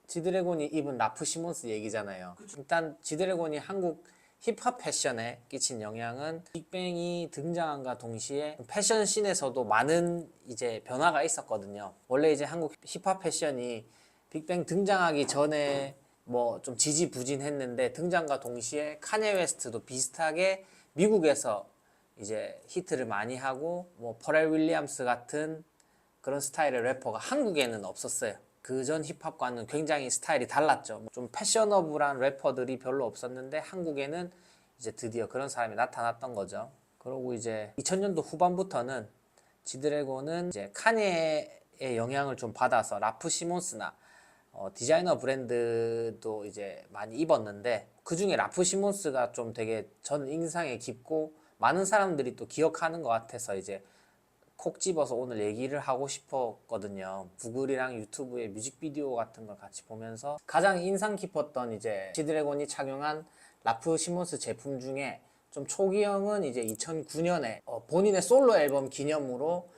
지드래곤이 입은 라프 시몬스 얘기잖아요. 일단 지드래곤이 한국 힙합 패션에 끼친 영향은 빅뱅이 등장함과 동시에 패션 씬에서도 많은 이제 변화가 있었거든요. 원래 이제 한국 힙합 패션이 빅뱅 등장하기 전에 뭐 좀 지지부진했는데 등장과 동시에 카니에 웨스트도 비슷하게 미국에서 이제 히트를 많이 하고 뭐 퍼렐 윌리엄스 같은 그런 스타일의 래퍼가 한국에는 없었어요. 그전 힙합과는 굉장히 스타일이 달랐죠. 좀 패셔너블한 래퍼들이 별로 없었는데 한국에는 이제 드디어 그런 사람이 나타났던 거죠. 그리고 이제 2000년도 후반부터는 지드래곤은 이제 카니에의 영향을 좀 받아서 라프 시몬스나 디자이너 브랜드도 이제 많이 입었는데 그 중에 라프 시몬스가 좀 되게 저는 인상에 깊고 많은 사람들이 또 기억하는 것 같아서 이제 콕 집어서 오늘 얘기를 하고 싶었거든요. 구글이랑 유튜브의 뮤직비디오 같은 걸 같이 보면서 가장 인상 깊었던 이제 지드래곤이 착용한 라프 시몬스 제품 중에 좀 초기형은 이제 2009년에 본인의 솔로 앨범 기념으로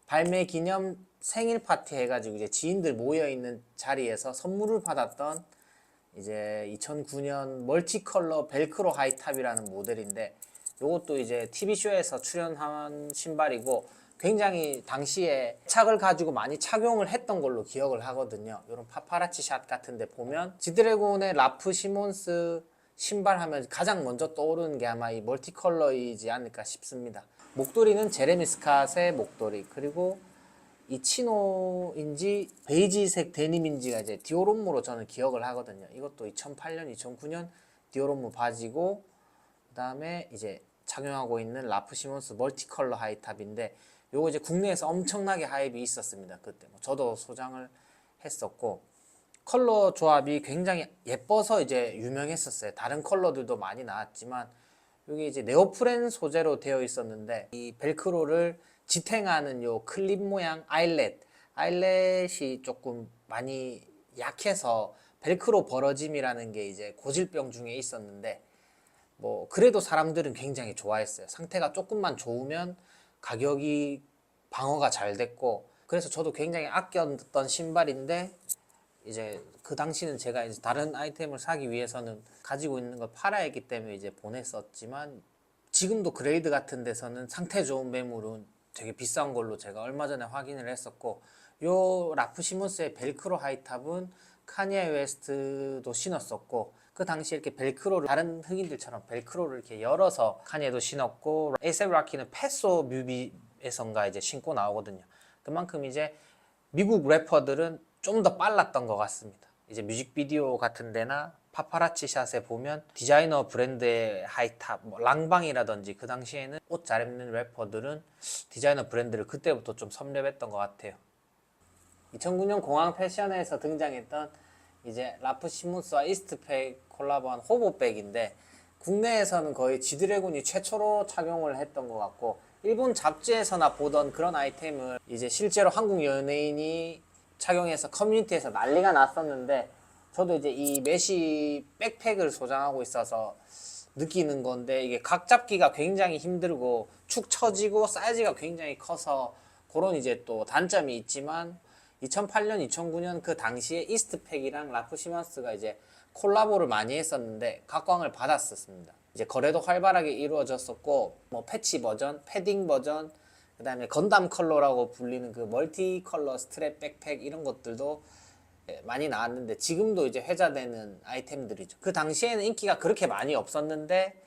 발매 기념 생일 파티 해가지고 이제 지인들 모여 있는 자리에서 선물을 받았던 이제 2009년 멀티컬러 벨크로 하이탑이라는 모델인데 요것도 이제 TV쇼에서 출연한 신발이고 굉장히 당시에 착을 가지고 많이 착용을 했던 걸로 기억을 하거든요. 이런 파파라치 샷 같은 데 보면 지드래곤의 라프 시몬스 신발 하면 가장 먼저 떠오르는 게 아마 이 멀티컬러이지 않을까 싶습니다. 목도리는 제레미 스캇의 목도리, 그리고 이 치노인지 베이지색 데님인지가 이제 디오롬무로 저는 기억을 하거든요. 이것도 2008년, 2009년 디오롬무 바지고 그 다음에 이제 착용하고 있는 라프 시몬스 멀티컬러 하이탑인데 요거 이제 국내에서 엄청나게 하입이 있었습니다. 그때 뭐 저도 소장을 했었고 컬러 조합이 굉장히 예뻐서 이제 유명했었어요. 다른 컬러들도 많이 나왔지만 여기 이제 네오프렌 소재로 되어 있었는데 이 벨크로를 지탱하는 요 클립 모양 아일렛이 조금 많이 약해서 벨크로 벌어짐이라는 게 이제 고질병 중에 있었는데 뭐 그래도 사람들은 굉장히 좋아했어요. 상태가 조금만 좋으면 가격이 방어가 잘 됐고 그래서 저도 굉장히 아꼈던 신발인데 이제 그 당시는 제가 이제 다른 아이템을 사기 위해서는 가지고 있는 걸 팔아야 했기 때문에 이제 보냈었지만 지금도 그레이드 같은 데서는 상태 좋은 매물은 되게 비싼 걸로 제가 얼마 전에 확인을 했었고 요 라프 시몬스의 벨크로 하이탑은 카니에 웨스트도 신었었고 그 당시에 이렇게 벨크로를 다른 흑인들처럼 벨크로를 이렇게 열어서 카니에도 신었고 에이셉 라키는 패소 뮤비에선가 이제 신고 나오거든요. 그만큼 이제 미국 래퍼들은 좀 더 빨랐던 것 같습니다. 이제 뮤직비디오 같은 데나 파파라치 샷에 보면 디자이너 브랜드의 하이탑, 뭐 랑방이라든지 그 당시에는 옷 잘 입는 래퍼들은 디자이너 브랜드를 그때부터 좀 섭렵했던 것 같아요. 2009년 공항 패션에서 등장했던 이제 라프 시몬스와 이스트팩 콜라보한 호보백인데 국내에서는 거의 지드래곤이 최초로 착용을 했던 것 같고 일본 잡지에서나 보던 그런 아이템을 이제 실제로 한국 연예인이 착용해서 커뮤니티에서 난리가 났었는데 저도 이제 이 메쉬 백팩을 소장하고 있어서 느끼는 건데 이게 각 잡기가 굉장히 힘들고 축 처지고 사이즈가 굉장히 커서 그런 이제 또 단점이 있지만 2008년, 2009년 그 당시에 이스트팩이랑 라프 시몬스가 이제 콜라보를 많이 했었는데 각광을 받았었습니다. 이제 거래도 활발하게 이루어졌었고 뭐 패치 버전, 패딩 버전, 그 다음에 건담 컬러라고 불리는 그 멀티 컬러 스트랩 백팩 이런 것들도 많이 나왔는데 지금도 이제 회자되는 아이템들이죠. 그 당시에는 인기가 그렇게 많이 없었는데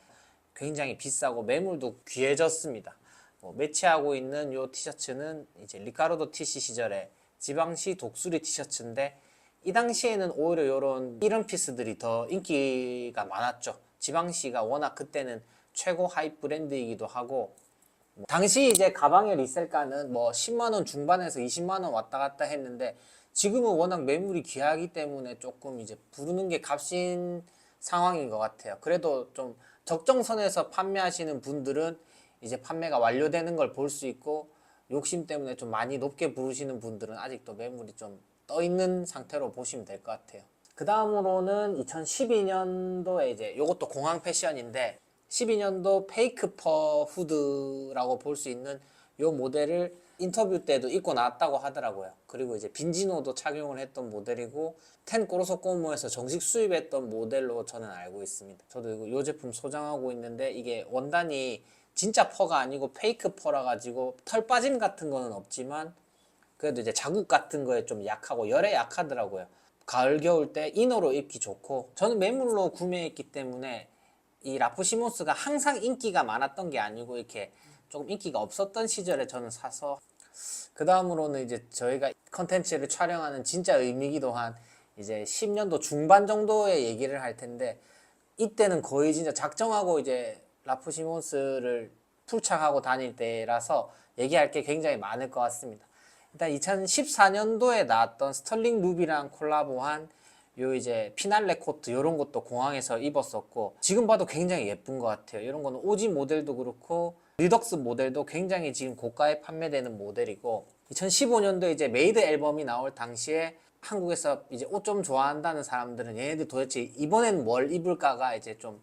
굉장히 비싸고 매물도 귀해졌습니다. 뭐 매치하고 있는 요 티셔츠는 이제 리카르도 TC 시절에 지방시 독수리 티셔츠인데 이 당시에는 오히려 이런 피스들이 더 인기가 많았죠. 지방시가 워낙 그때는 최고 하이프 브랜드이기도 하고 당시 이제 가방의 리셀가는 뭐 10만원 중반에서 20만원 왔다 갔다 했는데 지금은 워낙 매물이 귀하기 때문에 조금 이제 부르는 게 값인 상황인 것 같아요. 그래도 좀 적정선에서 판매하시는 분들은 이제 판매가 완료되는 걸 볼 수 있고 욕심 때문에 좀 많이 높게 부르시는 분들은 아직도 매물이 좀 떠 있는 상태로 보시면 될 것 같아요. 그 다음으로는 2012년도에 이제 요것도 공항 패션인데 12년도 페이크 퍼 후드라고 볼 수 있는 요 모델을 인터뷰 때도 입고 나왔다고 하더라고요. 그리고 이제 빈지노도 착용을 했던 모델이고 텐 꼬로소꼬모에서 정식 수입했던 모델로 저는 알고 있습니다. 저도 이 제품 소장하고 있는데 이게 원단이 진짜 퍼가 아니고 페이크 퍼라 가지고 털 빠짐 같은 거는 없지만 그래도 이제 자국 같은 거에 좀 약하고 열에 약하더라고요. 가을 겨울 때 이너로 입기 좋고 저는 매물로 구매했기 때문에 이 라프 시몬스가 항상 인기가 많았던 게 아니고 이렇게 조금 인기가 없었던 시절에 저는 사서 그 다음으로는 이제 저희가 컨텐츠를 촬영하는 진짜 의미기도 한 이제 10년도 중반 정도의 얘기를 할 텐데 이때는 거의 진짜 작정하고 이제 라프 시몬스를 풀착하고 다닐 때라서 얘기할 게 굉장히 많을 것 같습니다. 일단 2014년도에 나왔던 스털링 루비랑 콜라보한 요 이제 피날레 코트 요런 것도 공항에서 입었었고 지금 봐도 굉장히 예쁜 것 같아요. 이런 거는 오지 모델도 그렇고 리덕스 모델도 굉장히 지금 고가에 판매되는 모델이고 2015년도에 이제 메이드 앨범이 나올 당시에 한국에서 이제 옷 좀 좋아한다는 사람들은 얘네들 도대체 이번엔 뭘 입을까가 이제 좀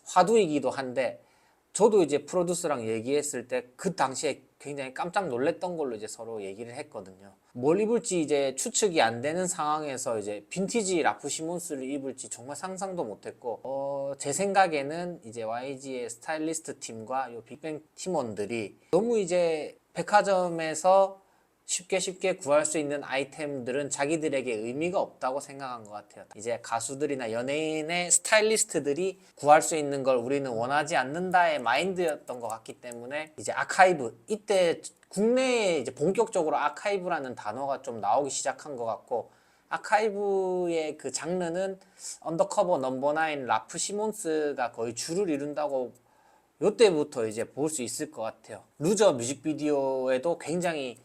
화두이기도 한데 저도 이제 프로듀서랑 얘기했을 때 그 당시에 굉장히 깜짝 놀랐던 걸로 이제 서로 얘기를 했거든요. 뭘 입을지 이제 추측이 안 되는 상황에서 이제 빈티지 라프 시몬스를 입을지 정말 상상도 못했고 제 생각에는 이제 YG의 스타일리스트 팀과 요 빅뱅 팀원들이 너무 이제 백화점에서 쉽게 구할 수 있는 아이템들은 자기들에게 의미가 없다고 생각한 것 같아요. 이제 가수들이나 연예인의 스타일리스트들이 구할 수 있는 걸 우리는 원하지 않는다의 마인드였던 것 같기 때문에 이제 아카이브, 이때 국내에 이제 본격적으로 아카이브라는 단어가 좀 나오기 시작한 것 같고 아카이브의 그 장르는 언더커버 넘버 나인 라프 시몬스가 거의 주를 이룬다고 요때부터 이제 볼 수 있을 것 같아요. 루저 뮤직비디오에도 굉장히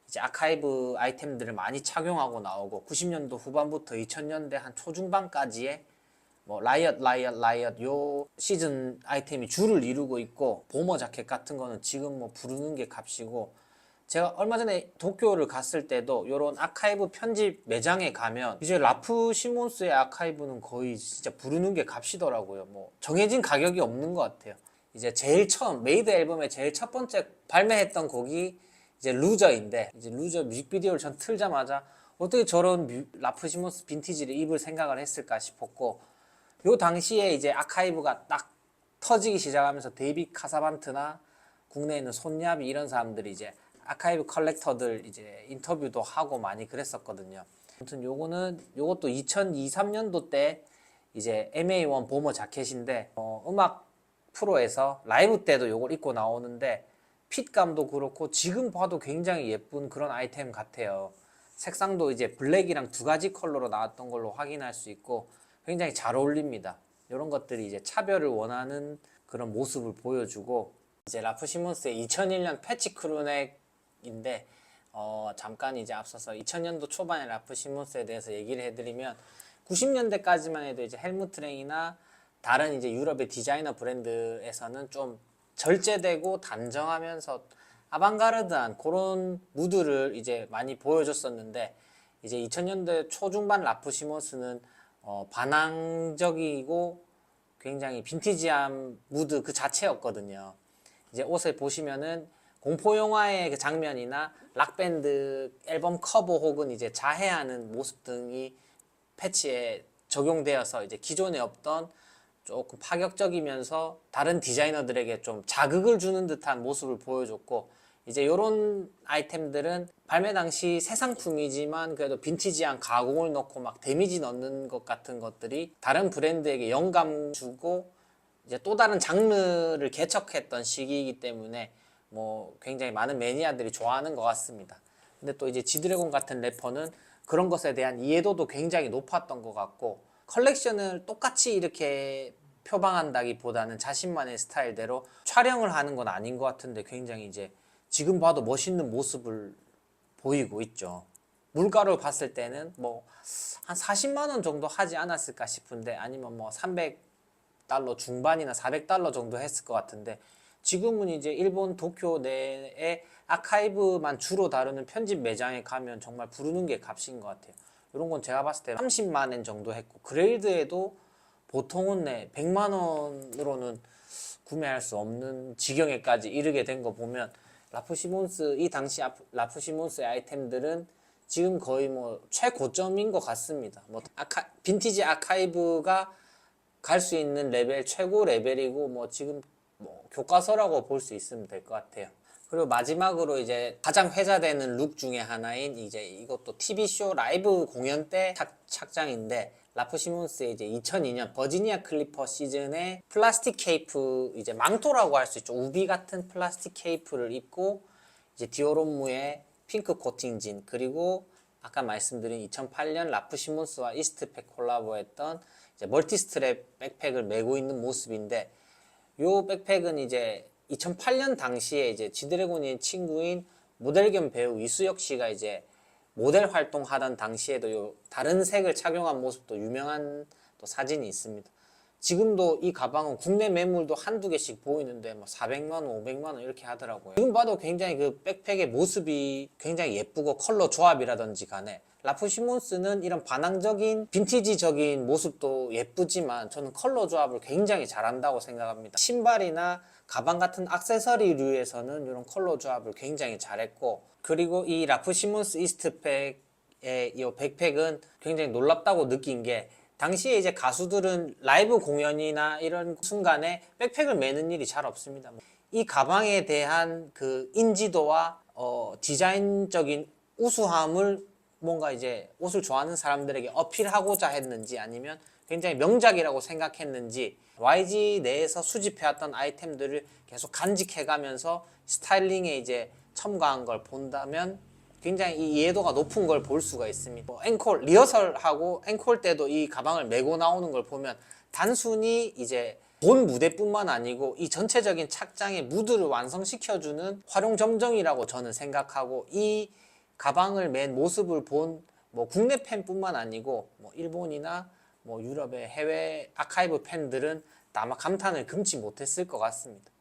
이제 아카이브 아이템들을 많이 착용하고 나오고 90년도 후반부터 2000년대 한 초중반까지의 뭐 라이엇 요 시즌 아이템이 주를 이루고 있고 보머 자켓 같은 거는 지금 뭐 부르는 게 값이고 제가 얼마 전에 도쿄를 갔을 때도 요런 아카이브 편집 매장에 가면 이제 라프 시몬스의 아카이브는 거의 진짜 부르는 게 값이더라고요. 뭐 정해진 가격이 없는 것 같아요. 이제 제일 처음 메이드 앨범의 제일 첫 번째 발매했던 곡이 이제 루저인데 이제 루저 뮤직비디오를 전 틀자마자 어떻게 저런 라프 시몬스 빈티지를 입을 생각을 했을까 싶었고 요 당시에 이제 아카이브가 딱 터지기 시작하면서 데이비 카사반트나 국내에 있는 손야비 이런 사람들이 이제 아카이브 컬렉터들 이제 인터뷰도 하고 많이 그랬었거든요. 아무튼 요것도 2023년도 때 이제 MA1 보머 자켓인데 음악 프로에서 라이브 때도 요걸 입고 나오는데 핏감도 그렇고 지금 봐도 굉장히 예쁜 그런 아이템 같아요. 색상도 이제 블랙이랑 두 가지 컬러로 나왔던 걸로 확인할 수 있고 굉장히 잘 어울립니다. 이런 것들이 이제 차별을 원하는 그런 모습을 보여주고 이제 라프 시몬스의 2001년 패치 크루넥인데 잠깐 이제 앞서서 2000년도 초반의 라프 시몬스에 대해서 얘기를 해드리면 90년대까지만 해도 이제 헬무트랭이나 다른 이제 유럽의 디자이너 브랜드에서는 좀 절제되고 단정하면서 아방가르드한 그런 무드를 이제 많이 보여줬었는데 이제 2000년대 초중반 라프 시몬스는 반항적이고 굉장히 빈티지한 무드 그 자체였거든요. 이제 옷을 보시면은 공포 영화의 그 장면이나 락밴드 앨범 커버 혹은 이제 자해하는 모습 등이 패치에 적용되어서 이제 기존에 없던 조금 파격적이면서 다른 디자이너들에게 좀 자극을 주는 듯한 모습을 보여줬고 이제 이런 아이템들은 발매 당시 새 상품이지만 그래도 빈티지한 가공을 넣고 막 데미지 넣는 것 같은 것들이 다른 브랜드에게 영감 주고 이제 또 다른 장르를 개척했던 시기이기 때문에 뭐 굉장히 많은 매니아들이 좋아하는 것 같습니다. 근데 또 이제 지드래곤 같은 래퍼는 그런 것에 대한 이해도도 굉장히 높았던 것 같고 컬렉션을 똑같이 이렇게 표방한다기보다는 자신만의 스타일대로 촬영을 하는 건 아닌 것 같은데 굉장히 이제 지금 봐도 멋있는 모습을 보이고 있죠. 물가로 봤을 때는 뭐 한 40만 원 정도 하지 않았을까 싶은데 아니면 뭐 300달러 중반이나 400달러 정도 했을 것 같은데 지금은 이제 일본 도쿄 내에 아카이브만 주로 다루는 편집 매장에 가면 정말 부르는 게 값인 것 같아요. 이런 건 제가 봤을 때 30만 원 정도 했고 그레이드에도 보통은 100만 원으로는 구매할 수 없는 지경에까지 이르게 된 거 보면 라프 시몬스 이 당시 라프 시몬스의 아이템들은 지금 거의 뭐 최고점인 것 같습니다. 뭐 빈티지 아카이브가 갈 수 있는 레벨 최고 레벨이고 뭐 지금 뭐 교과서라고 볼 수 있으면 될 것 같아요. 그리고 마지막으로 이제 가장 회자되는 룩 중에 하나인 이제 이것도 TV쇼 라이브 공연 때 착장인데 라프 시몬스의 이제 2002년 버지니아 클리퍼 시즌에 플라스틱 케이프 이제 망토라고 할 수 있죠. 우비 같은 플라스틱 케이프를 입고 이제 디오롬무의 핑크 코팅진 그리고 아까 말씀드린 2008년 라프 시몬스와 이스트팩 콜라보했던 이제 멀티 스트랩 백팩을 메고 있는 모습인데 요 백팩은 이제 2008년 당시에 이제 지드래곤의 친구인 모델 겸 배우 이수혁 씨가 이제 모델 활동하던 당시에도 요 다른 색을 착용한 모습도 유명한 또 사진이 있습니다. 지금도 이 가방은 국내 매물도 한두 개씩 보이는데 뭐 400만 원, 500만 원 이렇게 하더라고요. 지금 봐도 굉장히 그 백팩의 모습이 굉장히 예쁘고 컬러 조합이라든지 간에 라프 시몬스는 이런 반항적인 빈티지적인 모습도 예쁘지만 저는 컬러 조합을 굉장히 잘한다고 생각합니다. 신발이나 가방 같은 액세서리류에서는 이런 컬러 조합을 굉장히 잘했고 그리고 이 라프 시몬스 이스트팩의 이 백팩은 굉장히 놀랍다고 느낀 게 당시에 이제 가수들은 라이브 공연이나 이런 순간에 백팩을 매는 일이 잘 없습니다. 이 가방에 대한 그 인지도와 디자인적인 우수함을 뭔가 이제 옷을 좋아하는 사람들에게 어필하고자 했는지 아니면 굉장히 명작이라고 생각했는지 YG 내에서 수집해왔던 아이템들을 계속 간직해가면서 스타일링에 이제 첨가한 걸 본다면 굉장히 이 이해도가 높은 걸 볼 수가 있습니다. 앵콜, 리허설하고 앵콜 때도 이 가방을 메고 나오는 걸 보면 단순히 이제 본 무대뿐만 아니고 이 전체적인 착장의 무드를 완성시켜주는 활용 점정이라고 저는 생각하고 이 가방을 맨 모습을 본 뭐 국내 팬뿐만 아니고 뭐 일본이나 뭐 유럽의 해외 아카이브 팬들은 아마 감탄을 금치 못했을 것 같습니다.